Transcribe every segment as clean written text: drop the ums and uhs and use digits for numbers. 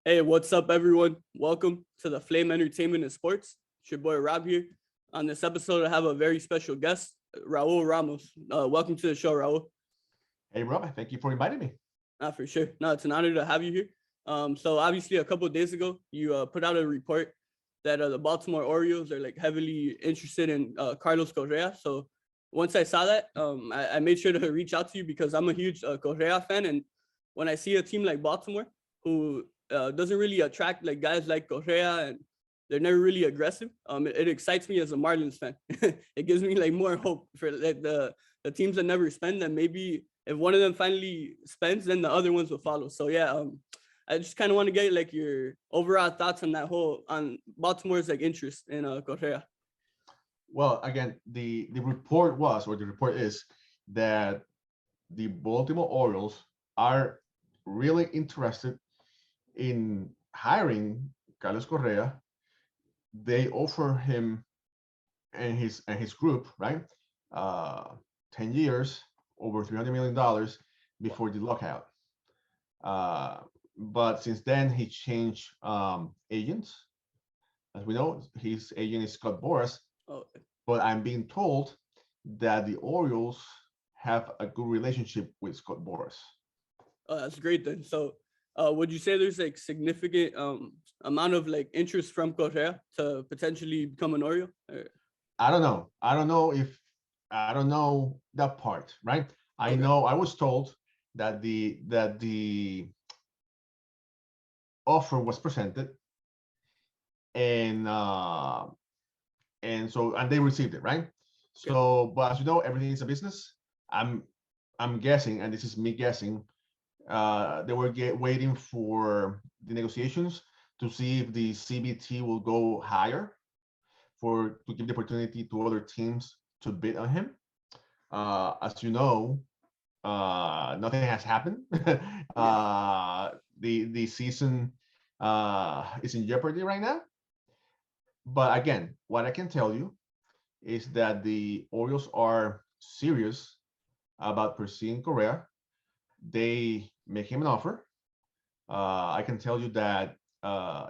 Hey, what's up, everyone? Welcome to the Flame Entertainment and Sports. It's your boy Rob here. On this episode, I have a very special guest, Raul Ramos. Welcome to the show, Raul. Hey, Rob, thank you for inviting me. For sure. No, it's an honor to have you here. So obviously, a couple of days ago, you put out a report that the Baltimore Orioles are like heavily interested in Carlos Correa. So once I saw that, I made sure to reach out to you because I'm a huge Correa fan, and when I see a team like Baltimore who doesn't really attract like guys like Correa and they're never really aggressive, it excites me as a Marlins fan. It gives me like more hope for like the teams that never spend, and maybe if one of them finally spends, then the other ones will follow. So yeah, I just kind of want to get like your overall thoughts on on Baltimore's like interest in Correa. Well, again, the report is that the Baltimore Orioles are really interested in hiring Carlos Correa. They offer him and his group, right? 10 years, over $300 million before the lockout. But since then, he changed agents. As we know, his agent is Scott Boras. Oh, But I'm being told that the Orioles have a good relationship with Scott Boras. that's great then. So, would you say there's like significant amount of like interest from Correa to potentially become an Oriole? I don't know. I don't know that part, right? I Okay. know I was told that the offer was presented and they received it, right? Okay. So, but as you know, everything is a business. I'm guessing, and this is me guessing, they were waiting for the negotiations to see if the CBT will go higher to give the opportunity to other teams to bid on him. As you know, nothing has happened. Yeah. The season is in jeopardy right now. But again, what I can tell you is that the Orioles are serious about pursuing Correa. They make him an offer. I can tell you that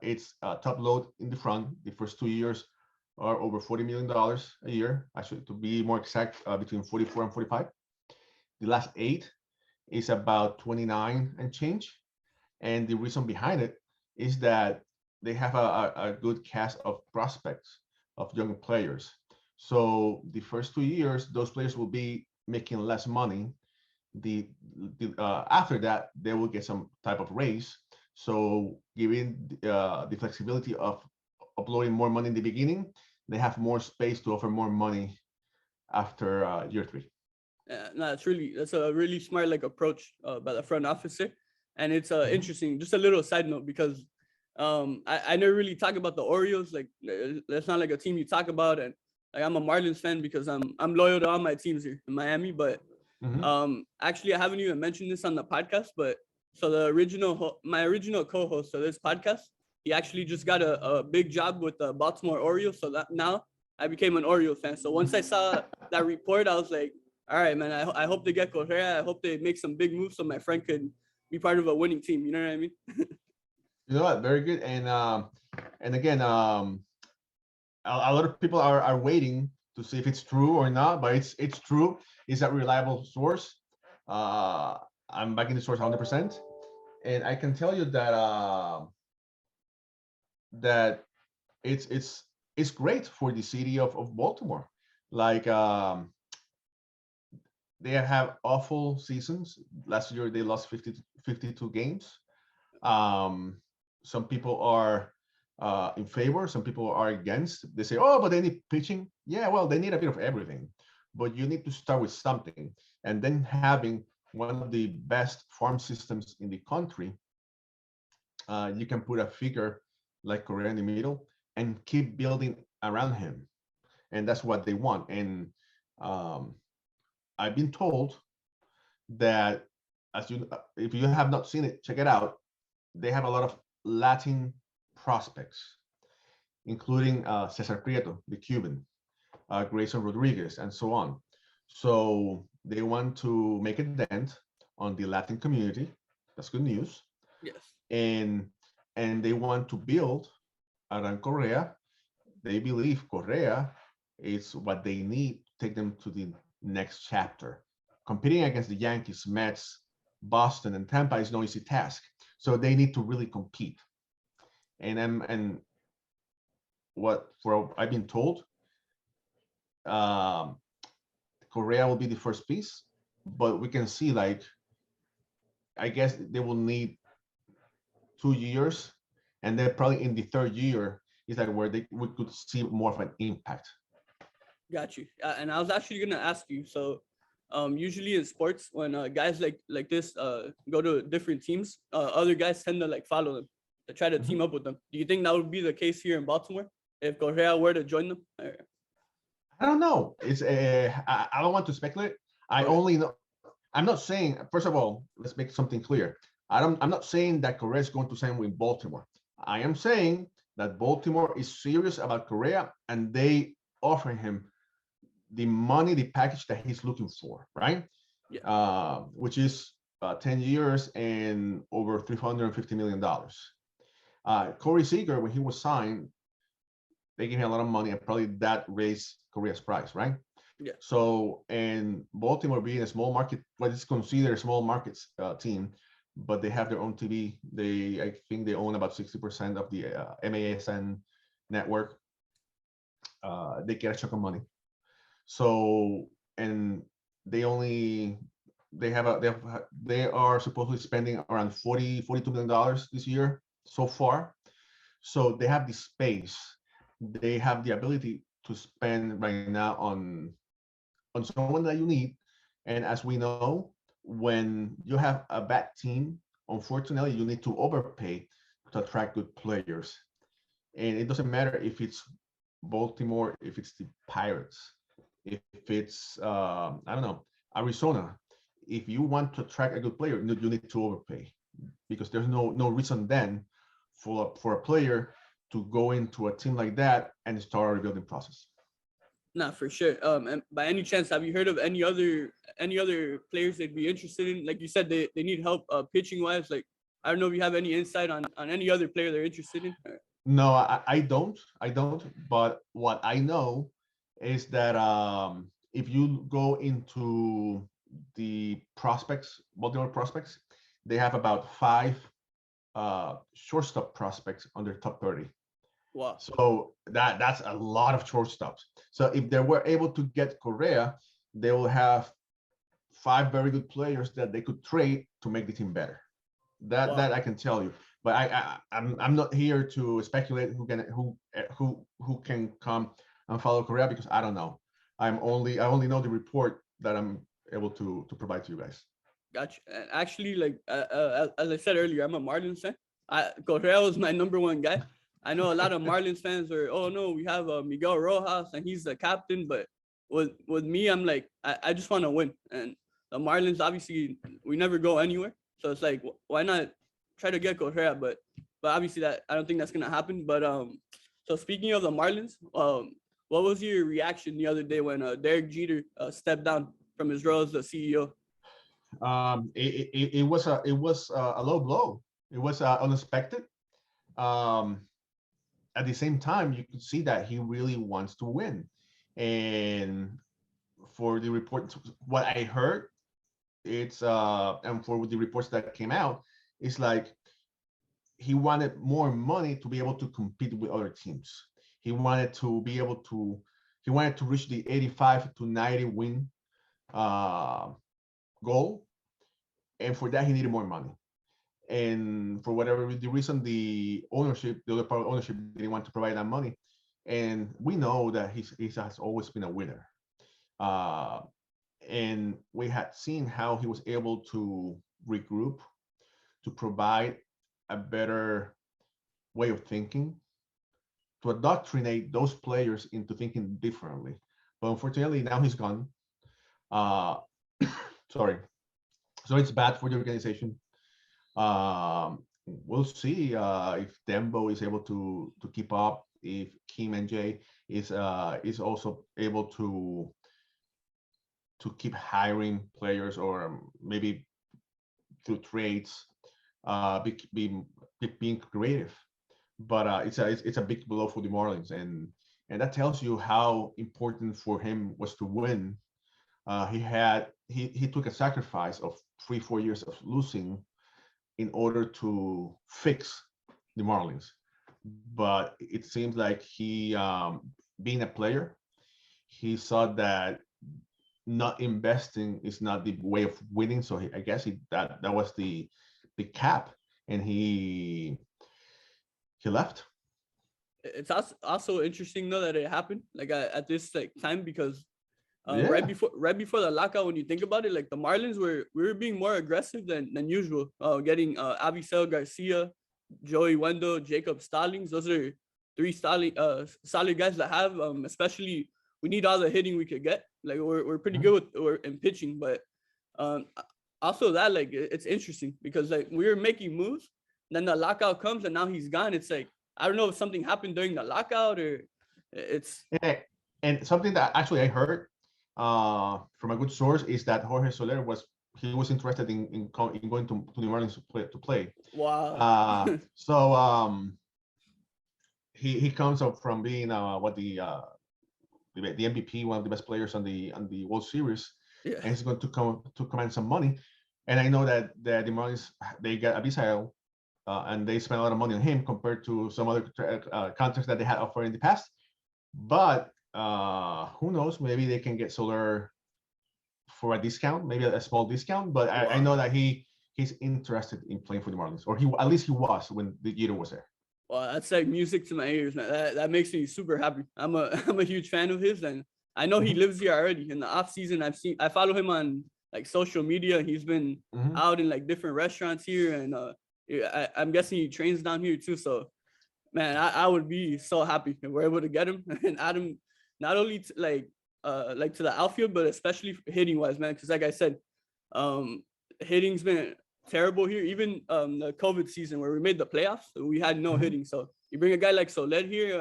it's top load in the front. The first 2 years are over $40 million a year. Actually, to be more exact, between 44 and 45. The last 8 is about 29 and change. And the reason behind it is that they have a good cast of prospects, of young players. So the first 2 years, those players will be making less money. After that, they will get some type of raise. So giving the flexibility of uploading more money in the beginning, they have more space to offer more money after year 3. No, that's a really smart like approach by the front officer, and it's Mhm. interesting. Just a little side note because I never really talk about the Orioles. Like that's not like a team you talk about, and like I'm a Marlins fan because I'm loyal to all my teams here in Miami. But Mhm. actually, I haven't even mentioned this on the podcast. But so the my original co-host of this podcast, he actually just got a big job with the Baltimore Orioles. So that now I became an Oriole fan. So once I saw that report, I was like, all right, man, I hope they get Correa. I hope they make some big moves so my friend could be part of a winning team. You know what I mean? You know what? Very good. And again, a lot of people are waiting to see if it's true or not, but it's true. It's a reliable source. Uh, I'm backing the source 100%, and I can tell you that it's great for the city of Baltimore. Like they have awful seasons. Last year they lost 52 games. Um, some people are in favor, some people are against. They say, oh, but they need pitching. Yeah, well, they need a bit of everything, but you need to start with something. And then having one of the best farm systems in the country, you can put a figure like Correa in the middle and keep building around him. And that's what they want. And um, I've been told that if you have not seen it, check it out. They have a lot of Latin prospects, including Cesar Prieto, the Cuban, Grayson Rodriguez, and so on. So they want to make a dent on the Latin community. That's good news. Yes. And and they want to build around Correa. They believe Correa is what they need to take them to the next chapter. Competing against the Yankees, Mets, Boston, and Tampa is no easy task. So they need to really compete. And what I've been told, um, Correa will be the first piece, but we can see, like, I guess they will need 2 years, and then probably in the third year is like where we could see more of an impact. Got you. And I was actually gonna ask you. So, usually in sports, when guys like this go to different teams, other guys tend to like follow them to try to team up with them. Do you think that would be the case here in Baltimore if Correa were to join them? I don't know. I don't want to speculate. I only know. I'm not saying. First of all, let's make something clear. I'm not saying that Correa is going to sign with Baltimore. I am saying that Baltimore is serious about Correa, and they offer him the money, the package that he's looking for, right? Yeah. Which is 10 years and over $350 million. Corey Seager, when he was signed, they gave him a lot of money, and probably that raised Correa's price, right? Yeah. So, and Baltimore being a small market, what is considered a small markets team, but they have their own TV. I think they own about 60% of the MASN network. They get a chunk of money. So, and they are supposedly spending around $42 million this year so far. So they have the space. They have the ability to spend right now on someone that you need. And as we know, when you have a bad team, unfortunately, you need to overpay to attract good players. And it doesn't matter if it's Baltimore, if it's the Pirates, if it's I don't know, Arizona. If you want to attract a good player, you need to overpay, because there's no reason then for a player to go into a team like that and start a rebuilding process. Nah, for sure. And by any chance, have you heard of any other players they'd be interested in? Like you said, they need help pitching wise. Like, I don't know if you have any insight on any other player they're interested in. No, I don't. But what I know is that if you go into the prospects, Baltimore prospects, they have about 5 shortstop prospects on their top 30. Wow. So that's a lot of shortstops. So if they were able to get Correa, they will have 5 very good players that they could trade to make the team better. That I can tell you. But I'm not here to speculate who can come and follow Correa, because I don't know. I only know the report that I'm able to provide to you guys. Gotcha. And actually, like as I said earlier, I'm a Marlins fan. Correa was my number one guy. I know a lot of Marlins fans are, oh no, we have Miguel Rojas and he's the captain. But with me, I'm like, I just want to win. And the Marlins, obviously, we never go anywhere. So it's like, why not try to get Correa? But obviously that I don't think that's gonna happen. But so speaking of the Marlins, what was your reaction the other day when Derek Jeter stepped down from his role as the CEO? It was a low blow. It was unexpected. At the same time, you could see that he really wants to win. And for the report, what I heard, it's and for the reports that came out, it's like he wanted more money to be able to compete with other teams. He wanted to reach the 85 to 90 win goal, and for that he needed more money. And for whatever the reason, the other part of ownership didn't want to provide that money. And we know that he has always been a winner. And we had seen how he was able to regroup, to provide a better way of thinking, to indoctrinate those players into thinking differently. But unfortunately, now he's gone. Sorry. So it's bad for the organization. We'll see if Dembo is able to keep up, if Kim and Jay is also able to keep hiring players, or maybe through trades. being creative. But it's a big blow for the Marlins, and that tells you how important for him was to win. He took a sacrifice of 3-4 years of losing in order to fix the Marlins. But it seems like he, being a player, he saw that not investing is not the way of winning. So I guess that was the cap, and he left. It's also interesting though that it happened like at this like time because Yeah. right before the lockout, when you think about it, like the Marlins we were being more aggressive than usual. Getting Avisel Garcia, Joey Wendell, Jacob Stallings. Those are three solid guys that have especially we need all the hitting we could get. Like we're pretty good in pitching, but um also that like it's interesting because like we were making moves, then the lockout comes and now he's gone. It's like I don't know if something happened during the lockout or it's And something that actually I heard from a good source is that Jorge Soler was interested in going to the Marlins to play. wow. So he comes up from being the MVP, one of the best players on the World Series, Yeah. and he's going to command some money. And I know that the Marlins, they got Abisail, and they spent a lot of money on him compared to some other contracts that they had offered in the past. But who knows? Maybe they can get Soler for a discount, maybe a small discount. But I know that he's interested in playing for the Marlins, or at least he was when the Jeter was there. Well, that's like music to my ears, man. That makes me super happy. I'm a huge fan of his, and I know he lives here already. In the off season, I follow him on like social media. He's been out in like different restaurants here, and I'm guessing he trains down here too. So, man, I would be so happy if we're able to get him and add him not only to, like to the outfield, but especially hitting wise, man. Because like I said, hitting's been terrible here. Even the COVID season where we made the playoffs, we had no hitting. So you bring a guy like Soler here,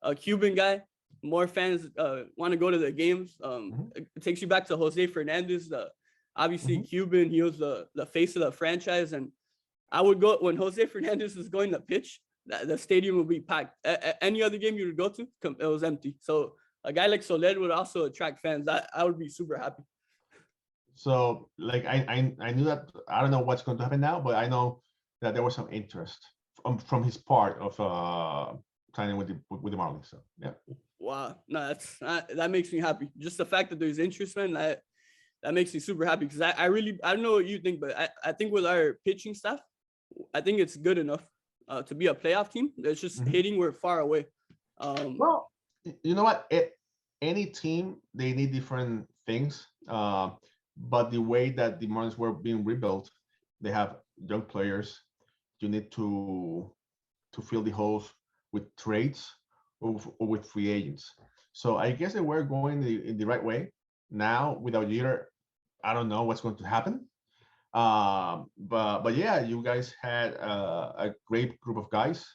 a Cuban guy, more fans want to go to the games. It takes you back to Jose Fernandez, obviously Cuban. He was the face of the franchise, and I would go when Jose Fernandez was going to pitch. The stadium would be packed. Any other game you would go to, it was empty. So a guy like Soler would also attract fans. I would be super happy. So like I knew that. I don't know what's going to happen now, but I know that there was some interest from his part of signing with the Marlins. So yeah. Wow, no, that makes me happy. Just the fact that there's interest, man, that makes me super happy because I don't know what you think, but I think with our pitching staff, I think it's good enough to be a playoff team. It's just hitting, we're far away. Well, you know what? Any team, they need different things. But the way that the Marlins were being rebuilt, they have young players. You need to fill the holes with trades or with free agents. So I guess they were going in the right way. Now without Jeter, I don't know what's going to happen. But yeah, you guys had a great group of guys.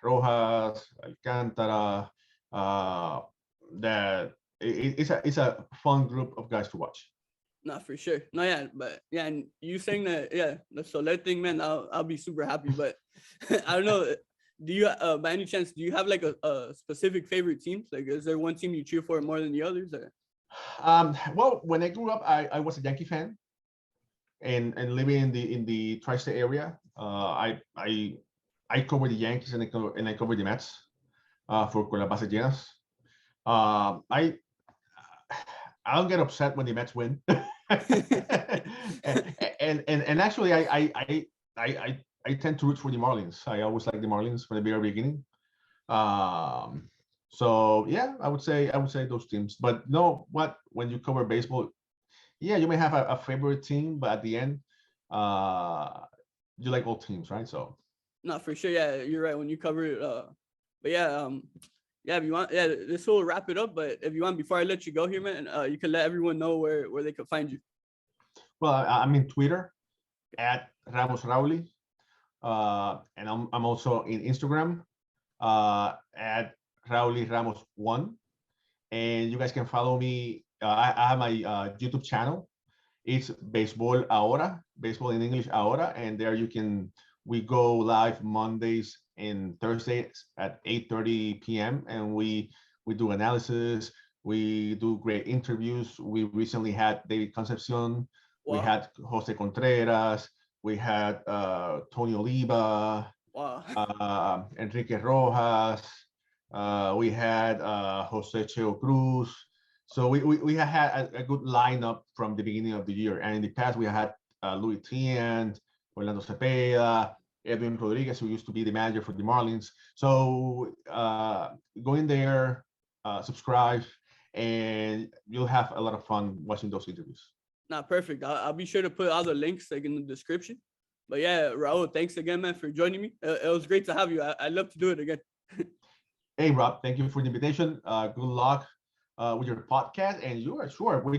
Rojas, Alcantara, that it's a fun group of guys to watch. Not for sure. No, yeah, but yeah, and you saying that, yeah, the Soler thing, man, I'll be super happy. But I don't know. Do you, by any chance, do you have like a specific favorite teams? Like, is there one team you cheer for more than the others? Or? Well, when I grew up, I was a Yankee fan, and living in the tri-state area, I covered the Yankees and I covered the Mets for Llenas. I don't get upset when the Mets win, and actually I tend to root for the Marlins. I always like the Marlins from the very beginning. So yeah, I would say those teams. But no, when you cover baseball, yeah, you may have a favorite team, but at the end, you like all teams, right? So. No, for sure. Yeah, you're right. When you cover it, but yeah, yeah, if you want, yeah, this will wrap it up. But if you want, before I let you go here, man, you can let everyone know where they could find you. Well, I'm in Twitter at Ramos Rauli, and I'm also in Instagram at Rauli Ramos 1, and you guys can follow me. I have my YouTube channel, It's baseball in English, Ahora, and there we go live Mondays and Thursdays at 8:30 p.m. and we do analysis, we do great interviews. We recently had David Concepcion, we Wow. had Jose Contreras, we had Tony Oliva, Wow. Enrique Rojas, we had Jose Cheo Cruz. So we had a good lineup from the beginning of the year. And in the past, we had Louis Tian, Orlando Cepeda, Edwin Rodriguez, who used to be the manager for the Marlins. So go in there, subscribe, and you'll have a lot of fun watching those interviews. Not perfect. I'll be sure to put all the links like in the description. But yeah, Raul, thanks again, man, for joining me. It was great to have you. I'd love to do it again. Hey, Rob, thank you for the invitation. Good luck with your podcast, and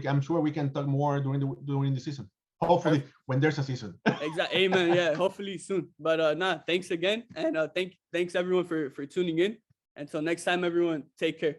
I'm sure we can talk more during the season. Hopefully, when there's a season. Exactly. Amen. Yeah, hopefully soon. But thanks again, and thanks everyone for tuning in. Until next time, everyone, take care.